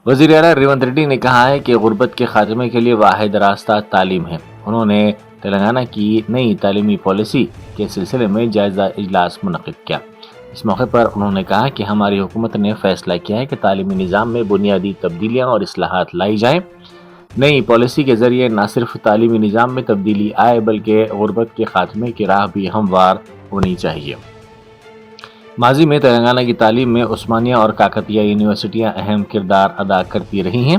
وزیر اعلیٰ ریونت ریڈی نے کہا ہے کہ غربت کے خاتمے کے لیے واحد راستہ تعلیم ہے۔ انہوں نے تلنگانہ کی نئی تعلیمی پالیسی کے سلسلے میں جائزہ اجلاس منعقد کیا۔ اس موقع پر انہوں نے کہا کہ ہماری حکومت نے فیصلہ کیا ہے کہ تعلیمی نظام میں بنیادی تبدیلیاں اور اصلاحات لائی جائیں۔ نئی پالیسی کے ذریعے نہ صرف تعلیمی نظام میں تبدیلی آئے بلکہ غربت کے خاتمے کی راہ بھی ہموار ہونی چاہیے۔ ماضی میں تلنگانہ کی تعلیم میں عثمانیہ اور کاکتیہ یونیورسٹیاں اہم کردار ادا کرتی رہی ہیں۔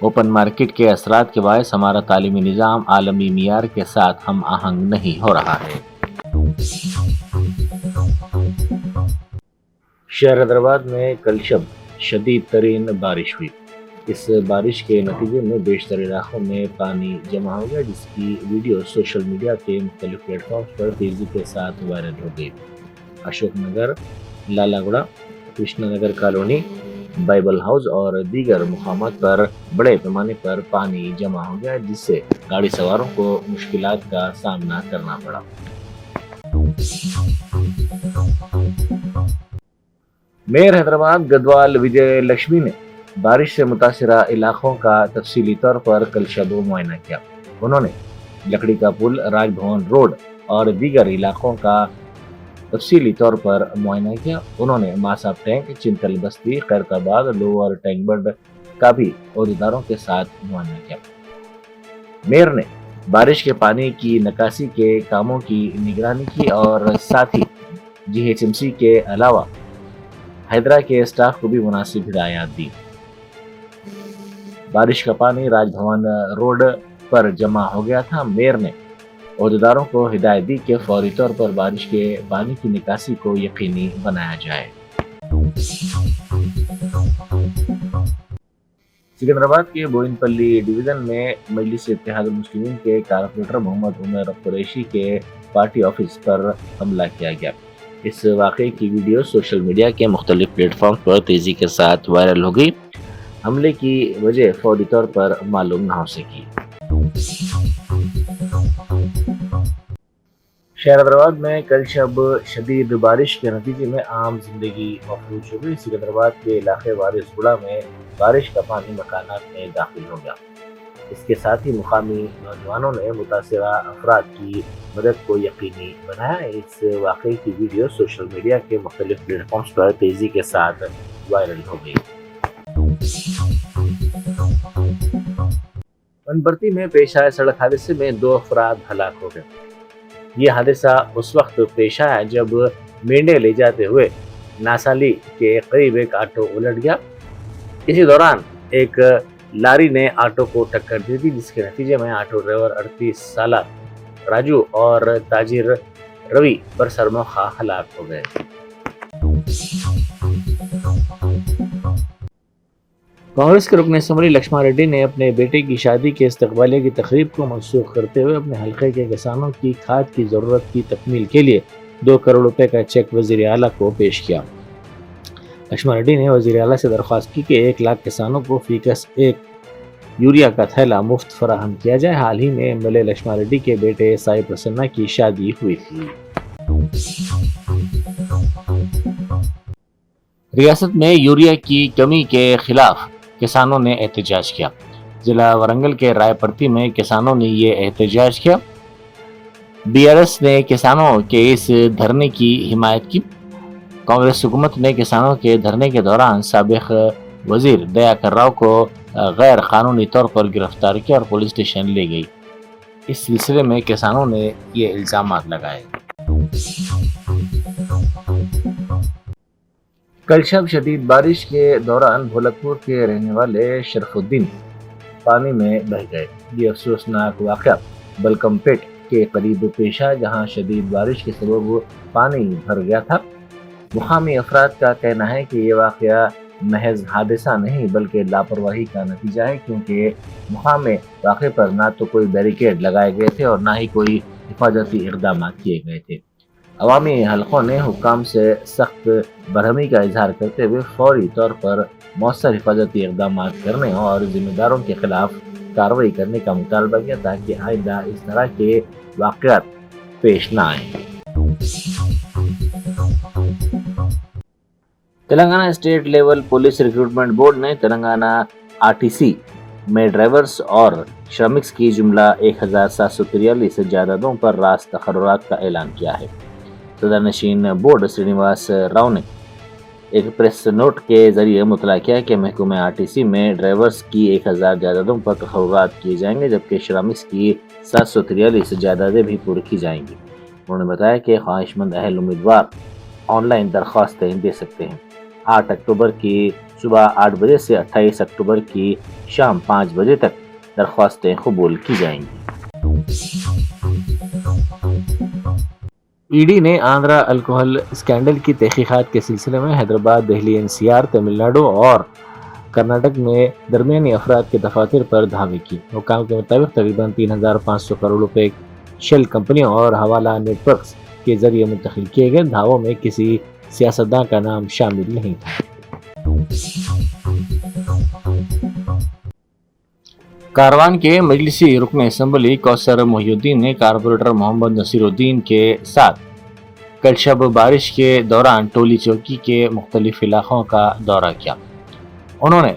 اوپن مارکیٹ کے اثرات کے باعث ہمارا تعلیمی نظام عالمی معیار کے ساتھ ہم آہنگ نہیں ہو رہا ہے۔ شہر حیدرآباد میں کل شب شدید ترین بارش ہوئی۔ اس بارش کے نتیجے میں بیشتر علاقوں میں پانی جمع ہو گیا، جس کی ویڈیو سوشل میڈیا کے مختلف پلیٹ فارمز پر تیزی کے ساتھ وائرل ہو گئی۔ اشوک نگر، لالا گڑا، Krishna Nagar colony, Bible house اور دیگر مقامات پر بڑے پیمانے پر پانی جمع ہو گیا، جس سے گاڑی سواروں کو مشکلات کا سامنا کرنا پڑا۔ میئر حیدرآباد گدوال وجے لکشمی نے بارش سے متاثرہ علاقوں کا تفصیلی طور پر کل شب معائنہ کیا۔ انہوں نے لکڑی کا پل، راج بھون روڈ اور دیگر علاقوں کا تفصیلی طور پر معائنہ کیا۔ انہوں نے ماساب ٹینک، چنتل بستی، خیرتآباد، لوور ٹینک بنڈ کا بھی عہدیداروں کے ساتھ معائنہ کیا۔ میئر نے بارش کے پانی کی نکاسی کے کاموں کی نگرانی کی اور ساتھ ہی GHMC کے علاوہ ہیدرا کے اسٹاف کو بھی مناسب ہدایات دی۔ بارش کا پانی راج بھون روڈ پر جمع ہو گیا تھا۔ میئر نے عہدیداروں کو ہدایت دی کہ فوری طور پر بارش کے پانی کی نکاسی کو یقینی بنایا جائے۔ سکندرآباد کے بوئن پلی ڈویژن میں مجلس اتحاد المسلمین کے کارپوریٹر محمد عمر قریشی کے پارٹی آفس پر حملہ کیا گیا۔ اس واقعے کی ویڈیو سوشل میڈیا کے مختلف پلیٹ فارم پر تیزی کے ساتھ وائرل ہو گئی۔ حملے کی وجہ فوری طور پر معلوم نہ ہو سکی۔ شہر حیدرآباد میں کل شب شدید بارش کے نتیجے میں عام زندگی مفلوج ہو گئی۔ سکندرآباد کے علاقے وارث گڑا میں بارش کا پانی مکانات میں داخل ہو گیا۔ اس کے ساتھ ہی مقامی نوجوانوں نے متاثرہ افراد کی مدد کو یقینی بنایا۔ اس واقعے کی ویڈیو سوشل میڈیا کے مختلف پلیٹ فارمز پر تیزی کے ساتھ وائرل ہو گئی۔ منبرتی میں پیش آئے سڑک حادثے میں 2 افراد ہلاک ہو گئے۔ یہ حادثہ اس وقت پیش آیا جب مینڈے لے جاتے ہوئے ناسالی کے قریب ایک آٹو الٹ گیا۔ اسی دوران ایک لاری نے آٹو کو ٹکر دی تھی، جس کے نتیجے میں آٹو ڈرائیور 38 سالہ راجو اور تاجر روی برسرموخہ ہلاک ہو گئے۔ کانگریس کے رکن اسمبلی لکشمن ریڈی نے اپنے بیٹے کی شادی کے استقبالیہ کی تقریب کو منسوخ کرتے ہوئے اپنے حلقے کے کسانوں کی کھاد کی ضرورت کی تکمیل کے لیے 2 کروڑ روپے کا چیک وزیر اعلیٰ کو پیش کیا۔ لکشمن ریڈی نے وزیر اعلیٰ سے درخواست کی کہ 1 لاکھ کسانوں کو فی کس 1 یوریا کا تھیلا مفت فراہم کیا جائے۔ حال ہی میں MLA لکشمن ریڈی کے بیٹے سائی پرسنہ کی شادی ہوئی تھی۔ ریاست میں یوریا کی کمی کے خلاف کسانوں نے احتجاج کیا۔ ضلع ورنگل کے رائے پرتی میں کسانوں نے یہ احتجاج کیا۔ BRS نے کسانوں کے اس دھرنے کی حمایت کی۔ کانگریس حکومت نے کسانوں کے دھرنے کے دوران سابق وزیر دیاکر راؤ کو غیر قانونی طور پر گرفتار کیا اور پولیس اسٹیشن لے گئی۔ اس سلسلے میں کسانوں نے یہ الزامات لگائے۔ کل شب شدید بارش کے دوران بھولک پور کے رہنے والے شرف الدین پانی میں بہہ گئے۔ یہ افسوسناک واقعہ بلکم پیٹ کے قریب پیش آیا، جہاں شدید بارش کے سبب پانی بھر گیا تھا۔ مقامی افراد کا کہنا ہے کہ یہ واقعہ محض حادثہ نہیں بلکہ لاپرواہی کا نتیجہ ہے، کیونکہ مقام میں واقع پر نہ تو کوئی بیریکیڈ لگائے گئے تھے اور نہ ہی کوئی حفاظتی اقدامات کیے گئے تھے۔ عوامی حلقوں نے حکام سے سخت برہمی کا اظہار کرتے ہوئے فوری طور پر مؤثر حفاظتی اقدامات کرنے اور ذمہ داروں کے خلاف کارروائی کرنے کا مطالبہ کیا تاکہ آئندہ اس طرح کے واقعات پیش نہ آئیں۔ Telangana state level police recruitment board نے تلنگانہ आरटीसी में ड्राइवर्स और श्रमिक्स की जुमला 1743 जायदादों पर रास तखर्रुरात का ऐलान किया है। सदरनशीन बोर्ड श्रीनिवास राव ने एक प्रेस नोट के जरिए मुतला किया कि महकमे आरटीसी में ड्राइवर्स की 1000 जायदादों पर तखर्रुरात किए जाएंगे, जबकि श्रमिक्स की 743 जायदादें भी पूरी की जाएंगी। उन्होंने बताया कि ख्वाहिशमंद अहल उम्मीदवार ऑनलाइन दरख्वास्तें दे सकते हैं। 8 अक्टूबर की सुबह 8 बजे से 28 अक्टूबर की शाम 5 बजे तक दरख्वास्तें कबूल की जाएंगी। ईडी ने आंध्रा अल्कोहल स्कैंडल की तहकीकात के सिलसिले में हैदराबाद, दिल्ली, एनसीआर, तमिलनाडु और कर्नाटक में दरमियानी अफराद के दफातर पर धावे की। हुक्काम के मुताबिक तकरीबन 3500 करोड़ रुपए शेल कंपनियों और हवाला नेटवर्क्स के जरिए मुंतकिल किए गए। धावों में किसी सियासतदान का नाम शामिल नहीं था। कारवान के मजलिसी रुकन असम्बली कौसर मोहिउद्दीन ने कारपोरेटर मोहम्मद नसीरुद्दीन के साथ कल शब बारिश के दौरान टोली चौकी के मुख्तलिफ इलाकों का दौरा किया। उन्होंने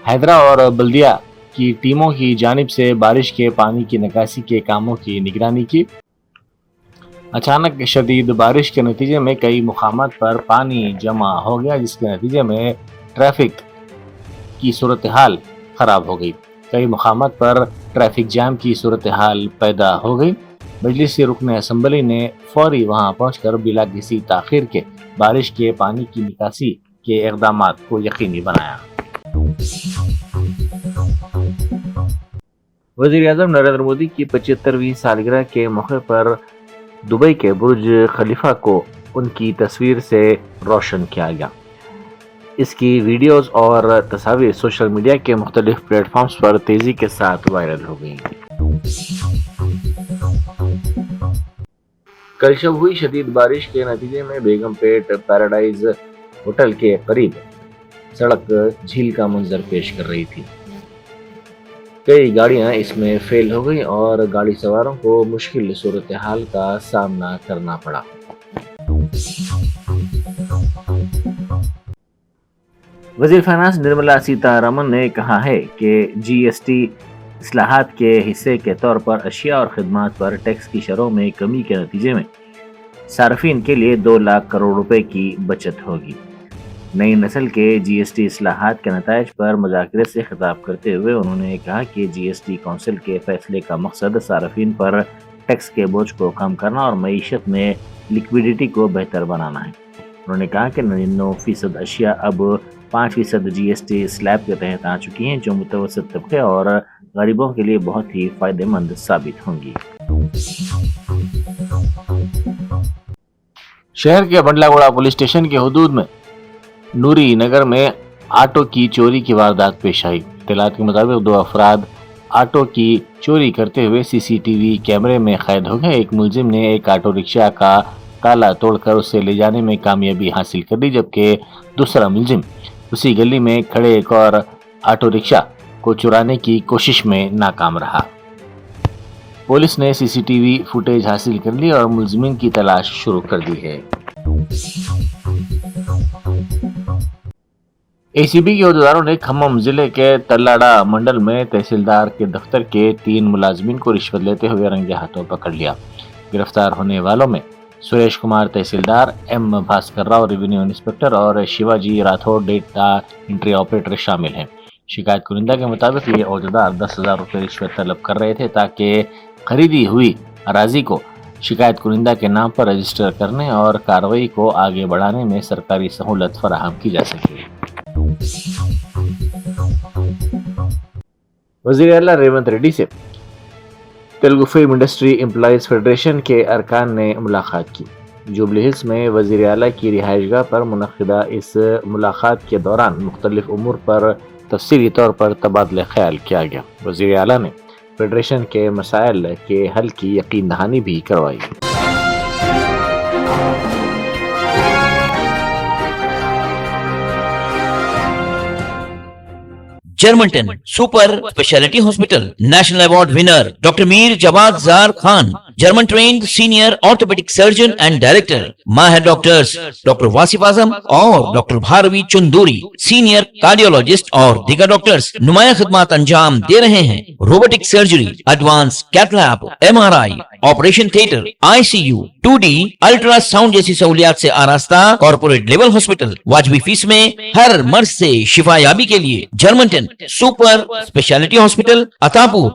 हैदरा और बल्दिया की टीमों की जानिब से बारिश के पानी की निकासी के कामों की निगरानी की। अचानक शदीद बारिश के नतीजे में कई मुकामात पर पानी जमा हो गया, जिसके नतीजे में ट्रैफिक की सूरत हाल खराब हो गई। कई मुकामात पर ट्रैफिक जाम की सूरत हाल पैदा हो गई। मजलिसी रुकन असम्बली ने फौरी वहां पहुंचकर बिला किसी ताखीर के बारिश के पानी की निकासी के इक़दामात को यकीनी बनाया। वज़ीर-ए-आज़म नरेंद्र मोदी की 75वीं सालगिरह के मौके पर दुबई के बुर्ज खलीफा को उनकी तस्वीर से रोशन किया गया। इसकी वीडियोस और तस्वीर सोशल मीडिया के मुख्तलिफ प्लेटफॉर्म्स पर तेजी के साथ वायरल हो गई। कल शब हुई शदीद बारिश के नतीजे में बेगमपेट पैराडाइज होटल के करीब सड़क झील का मंजर पेश कर रही थी। कई गाड़ियां इसमें फेल हो गई और गाड़ी सवारों को मुश्किल सूरत हाल का सामना करना पड़ा। वज़ीर फाइनेंस निर्मला सीतारमन ने कहा है कि जीएसटी इस्लाहात के हिस्से के तौर पर अशिया और खिदमात पर टैक्स की शरहों में कमी के नतीजे में सार्फिन के लिए 2 लाख करोड़ रुपए की बचत होगी। नई नस्ल के जीएसटी इस्लाहात के नताइज पर मुज़ाकरे से खिताब करते हुए उन्होंने कहा कि जीएसटी काउंसिल के फैसले का मकसद सार्फिन पर टैक्स के बोझ को कम करना और मईशत में लिक्विडिटी को बेहतर बनाना है। उन्होंने कहा कि 99% अशिया अब 5% जीएसटी स्लैब के तहत आ चुकी हैं, जो मुतवसत तबके और गरीबों के लिए बहुत ही फायदेमंद साबित होंगी। शहर के बंडलागोड़ा पुलिस स्टेशन के हुदूद में नूरी नगर में ऑटो की चोरी की वारदात पेश आई। इत्तलात के मुताबिक 2 अफराद ऑटो की चोरी करते हुए सीसीटीवी कैमरे में कैद हो गए। एक मुलजिम ने एक ऑटो रिक्शा का ताला तोड़कर उसे ले जाने में कामयाबी हासिल कर दी, जबकि दूसरा मुलजिम उसी गली में खड़े एक और ऑटो रिक्शा को चुराने की कोशिश में नाकाम रहा। पुलिस ने सीसीटीवी फुटेज हासिल कर ली और मुलजिमिन की तलाश शुरू कर दी है। एसीबी के अहदेदारों ने खम्मम जिले के तल्लाड़ा मंडल में तहसीलदार के दफ्तर के 3 मुलाजमीन को रिश्वत लेते हुए रंगे हाथों पकड़ लिया। गिरफ्तार होने वालों में सुरेश कुमार तहसीलदार, M Bhaskar Rao revenue inspector और Shivaji Rathod data entry operator शामिल हैं। शिकायत कुनिंदा के मुताबिक ये अहदेदार 10,000 रुपये रिश्वत तलब कर रहे थे ताकि खरीदी हुई अराजी को शिकायत कुनिंदा के नाम पर रजिस्टर करने और कार्रवाई को आगे बढ़ाने में सरकारी सहूलत फराहम की जा सके। वज़ीर आला रेवंत रेड्डी से Telugu film industry employees federation के अरकान ने मुलाकात की। जुबली हिल्स में वज़ीर आला की रिहाइशगाह पर मुनक़िदा इस मुलाकात के दौरान मुख्तलिफ उमूर पर तफसीली तौर पर तबादला ख्याल किया गया। वज़ीर आला ने फेडरेशन के मसाइल के हल की यकीन दहानी भी करवाई। Germanten super speciality hospital national award winner doctor Mir Jawad Zar Khan German trained senior orthopedic surgeon and director, माहिर डॉक्टर्स डॉक्टर वासिफ आजम और doctor Bharvi Chanduri, senior cardiologist और दीगर डॉक्टर्स नुमाया खिदमत अंजाम दे रहे हैं। Robotic surgery, advance cath lab, MRI, operation theatre, ICU, 2D ultrasound जैसी सहूलियात से आरास्ता कॉर्पोरेट लेवल हॉस्पिटल। वाजबी फीस में हर मर्ज से शिफायाबी के लिए Germanton super speciality hospital, Attapur,